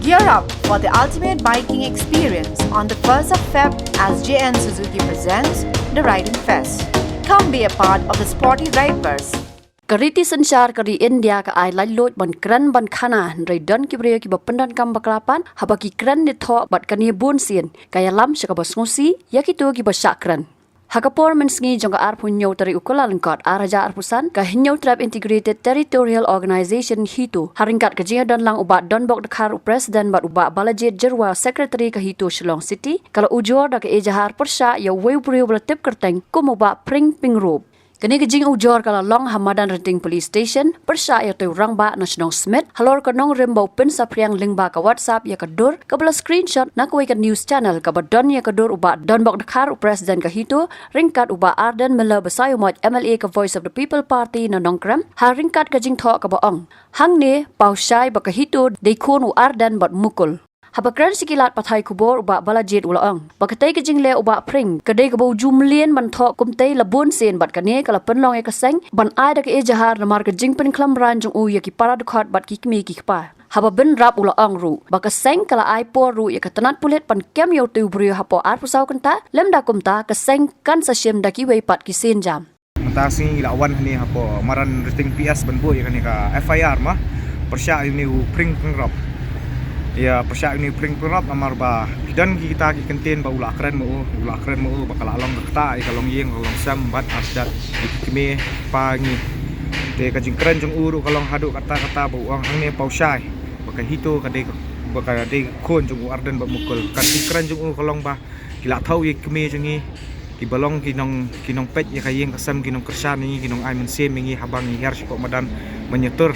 Gear up for the ultimate biking experience on the 1st of Feb as JN Suzuki presents the Riding Fest. Come be a part of the sporty rideverse. Kariti sanchar kari India ka ai lai lot ban kran ban khana rai don ki brio ki bapendan kam baklapan habaki kran ni tho bat kani bun sien kaya lam shaka basngosi yakito ki basakran Hakapor mensngi jongka arpu nyau tari ukolalengkot araja arpusan ka hinyau trap integrated territorial organization hito haringkat kajinga don lang ubat don bok dekar presiden bat ubat balajit jerwa secretary ka hito Shillong City kalau ujor dak ejahar persya ya weu brio belatip kerteng kumoba pring pingrob Kini kejing ujor kalau long Hamadan Renting Police Station persya ya tu rang ba nasional Smith halor kanong rimbau pin sapriang link ba ka WhatsApp ya kadur ka bela screenshot nak ka news channel ka badon ya kadur uba don bok dekar presiden ka hito ringkat uba Arden Miller besayumot MLA ka Voice of the People Party na nongkram ha ringkat kejing tho ka baong hang ne pausyai ba ka hito de kun u Arden bat mukul Habakran sikilat pathai kubor uba balajit ulaang. Bakatai kejing le uba pring. Kadai kabau jumlien manthok kumtai labun sen bat kane kala penlong e kaseng. Ban ai dak e jahar namar kejing pen klam ranjung u ya ki paradukhat bat kikmi kikpa. Haba ben rap ulaang ru. Bakaseng kala ai por ru ya katanat pulet pan kem yo tu brio hapo ar pusau kenta. Lem da kumta kaseng kan sasyem daki wei pat kisin jam. Matasi lawan hani hapo maran rating PS ban boy kani ka FIR mah. Persya ini pring pengrap. Ya persya ini pring pengrap amar ba dan kita ki kenten ba ula keren mo bakal along kata kalong yeng kalong sam bat asdat dikime pangi te kajing keren jong uru kalong hadu kata-kata ba uang hangne pausai bakal hito kade bakal de kon jong Arden ba mukul kajing keren jong uru kalong ba kila thau ye kime jongi ki balong kinong pet ya kayeng kasam kinong kersan ni kinong ai men sem ngi habang ni her ko madan menyetur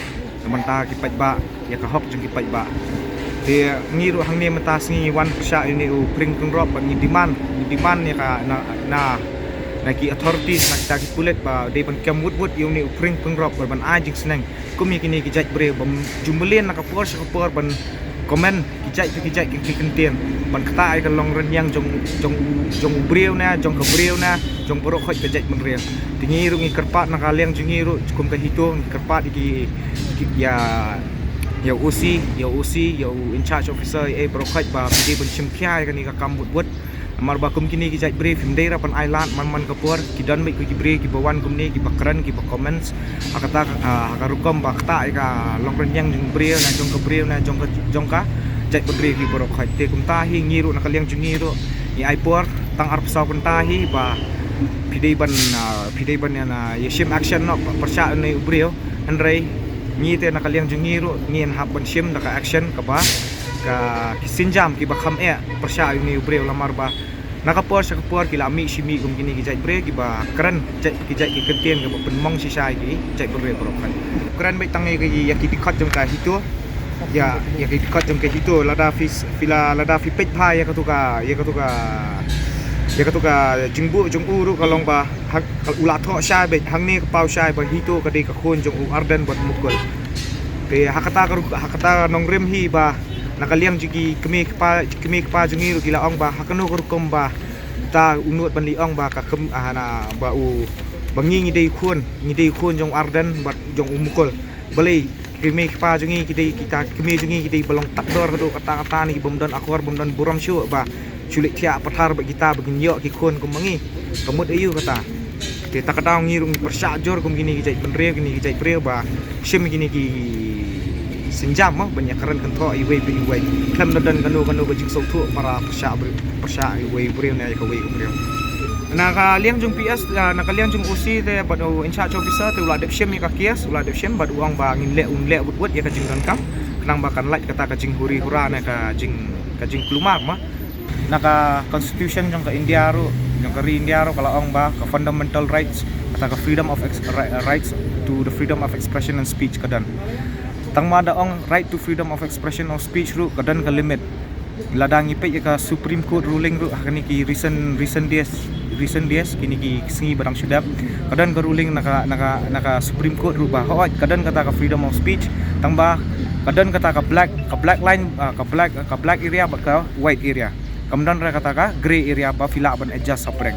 menta ki pet ba ya ka hok jong ki pet ba Dia ngiru hang ni mentas ni wan persya ini pring pengrop ni demand ni ka na ki authorities nak ta ki pulet ba de ban kem wood yu ni pring pengrop ban ajing seneng kumi kini ki jaj bre bam jumlien nak por ban komen ki jaj ki kentien ban kata ai ka long ren yang jong breu na jong ka breu na jong borok khoj ka jaj ban re tingiru ngi kerpat nak aliang jingiru kum ka hito kerpat ki ya OC in charge officer brokat ba pidi ban chimpiai kani ka kambut buat amar ba kum kini ki jaj brief himdera pan island man kapur ki dan mai ki brief ki bawan kum ni ki bakran ki ba comments akata akarukom ba kta ka longren yang jing brief na jong ka brief na jong ka jaj brief ki brokat te kum tahi ngiru na kaliang jungiru ni aipor tang arp saw kun tahi ba pidi ban na yeshim action no persya ni brief andrei ni te nakaliang jungiru ni en haban shim naka action ka ba ka kisinjam ki bakham persya ni ubre lamar ba nakapor sa kapor kila mi shimi kum kini ki jai bre ki ba kran ki jai ki kentien ka penmong si sai ki jai bre brokan kran bai tangai ki ya ki dikhat jam ka hito ya ki dikhat jam ka hito lada fi pet phai ya ka jingbu jong uru kalong ba ula tho shay be hang ni pau shay ba hito ka de ka khon jong Arden bat mukul te hakata nong rem hi ba nakaliang jigi kemi pa jungi ru gila ong ba hakano rukom ba ta unut ban li ong ba ka kem na ba u bangi ngi de khon jong Arden bat jong mukul beli kemi pa jungi kita kemi jungi kita balong takdor kata ni bomdan akwar bomdan buram syu ba culik tiak pathar bagi kita begin yok ki khon kum mangi kemut ayu kata te takadau ngirung persya jor kum gini ki jai penre gini ki jai pre ba shim gini ki senjam banyak keren kentho ai wei bin wei klam dan kanu ba jing sok thu para persya ai wei pre na ka wei pre na liang jung PS na liang jung OC te bad in charge officer te ula dep shim ka kias ula dep shim bad uang ba ngin le but ya ka jing dan kam kenang bakan light kata ka jing huri hura na ka jing kelumar mah naka constitution jong ka India ro jong ka India ro kala ong ba ka fundamental rights kata ka freedom of rights to the freedom of expression and speech kadan tang mada ong right to freedom of expression of speech ro kadan ka limit ladangi pe ka Supreme Court ruling ro kani ki recent days kini ki singi barang syudap kadan ka ruling naka Supreme Court ro ba hoy kadan kata ka freedom of speech tang ba kadan kata ka black line ka black area ba ka white area kemudian mereka kata gray area ba fila ban adjust sapreng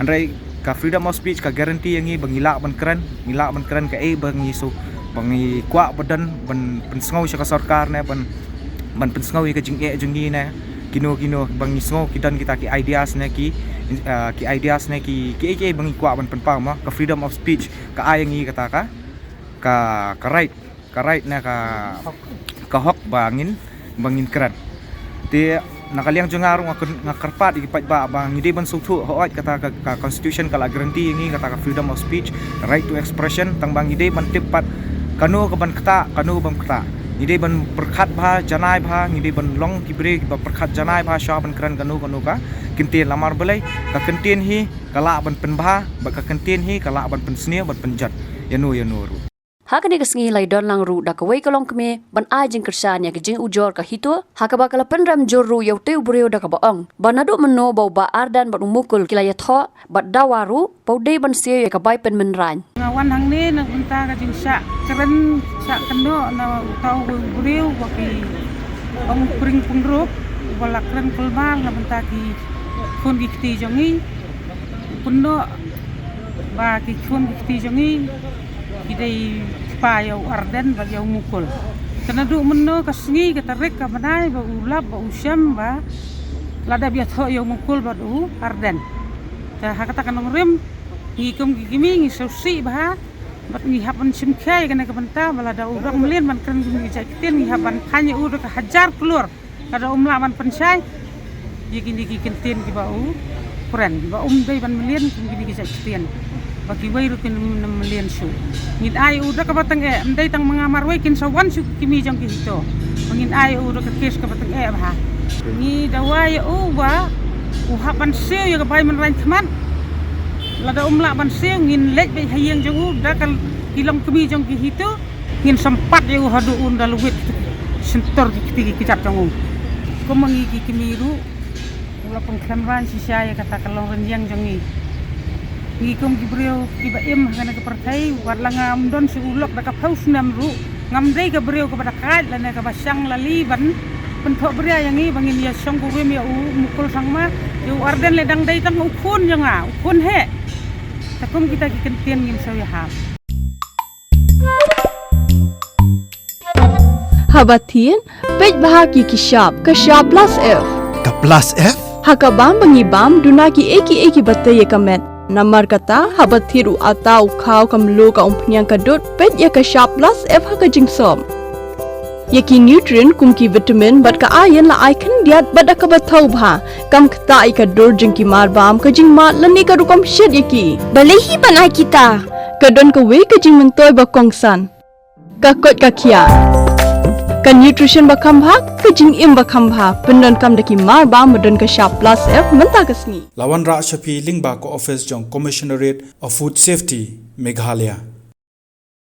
andai ka freedom of speech ka guarantee yang bangila ban keren ka bangi so bangi kwa badan ban pensngau sa sarkar na ban ban pensngau ka jing jungi na kino bang isngau kidan kita ki ideas na ki ideas na ki bang ikwa ban penpang ma ka freedom of speech ka ayangi kata ka right na ka hok bangin kran te nakaliang jungarong ngakarpat ikipat ba bang hindi ban sutu hoat kata ka constitution kala guarantee ngi kata ka freedom of speech, right to expression tang bang hindi ban tipat kanu ka ban kata hindi ban perkhat bha janai bha hindi ban long kibre ba perkhat janai bha sha ban kran kanu ka kintin lamar belai ka kintin hi kala ban penbha ba ka kintin hi kala ban pensnia ban penjat yanu ru Hakani kasngi lai don lang ru da kawai kalong kami ban ai jing kersan ya jing ujor ka hito hakaba kala penram jor ru yau teu breu da ka baong banadu meno bau ba ardan ban umukul kilaya tho bat dawaru pau dei ban sia ya ka bai pen menran ngawan hang ni nak minta ka jing sa keren sa kendo na tau breu waki ong pring pungrup wala keren kulmal na minta ki kun gikti jongi punno ba ki kun gikti jongi idai payau arden bagi yang mukul kena duk meno kasngi katarik ka manai ba ulap ba usyam ba lada biat ho yang mukul ba du arden ta hakata kan rem ngikum gimi ngi sausi ba bat ngi hapan simkai kana ka banta bala da urang melien man kan ngi jakitin ngi hapan hanya udah ka hajar keluar kada umla man pensai yikin dikikin ki ba u kuran ba dai ban melien ngi jakitin bagi wai rukin melian su ngin ai udah ka batang ndai tang mangamar wai kin sawan su kimi jang ki hito ngin ai udah ka kes ka batang ba ni dawai ba hapan seo ya ka bai man ran thman lada umla ban seo ngin lej bai hayang jang da kal kilong kimi jang ki hito ngin sempat ya hadu unda luwit sentor ki kicat jang ko mangi ki kimi ru ula pengkhan ran si saya kata kalong renjang jang ni ngikum gibreu ibaim kana ka partai warla ngam don si ulok da ka paus nam ru ngam dei ka breu ka pada kat lana ka basang lali ban penthok bria yang ni bangin ya song ko wem ya mukul sangma yu arden le dang dei tang ukun janga ukun he takum kita kentien ngin saw ya ha Habatin pej bahagi kishap plus F ka plus F hakabam bangibam dunaki eki batay kamet Namar kata habat thiru atau khau kamlu ka umpnyang kadut pet ya ka sharp plus F ha ka jingsom yaki nutrient kum ki vitamin bat ka iron la icon diat bat ka bathau bha kam khta I ka dur jingki mar bam ka jing ma lani ka rukam shed yaki balehi banai kita ka don ka we ka jing mentoy ba kongsan ka kot ka khia ka nutrition ba khambha ka jing im ba khambha pendon kam daki mar ba modon ka sharp plus F menta ka sngi Lawan Ra Shafi Lingba ko office jong Commissionerate of Food Safety Meghalaya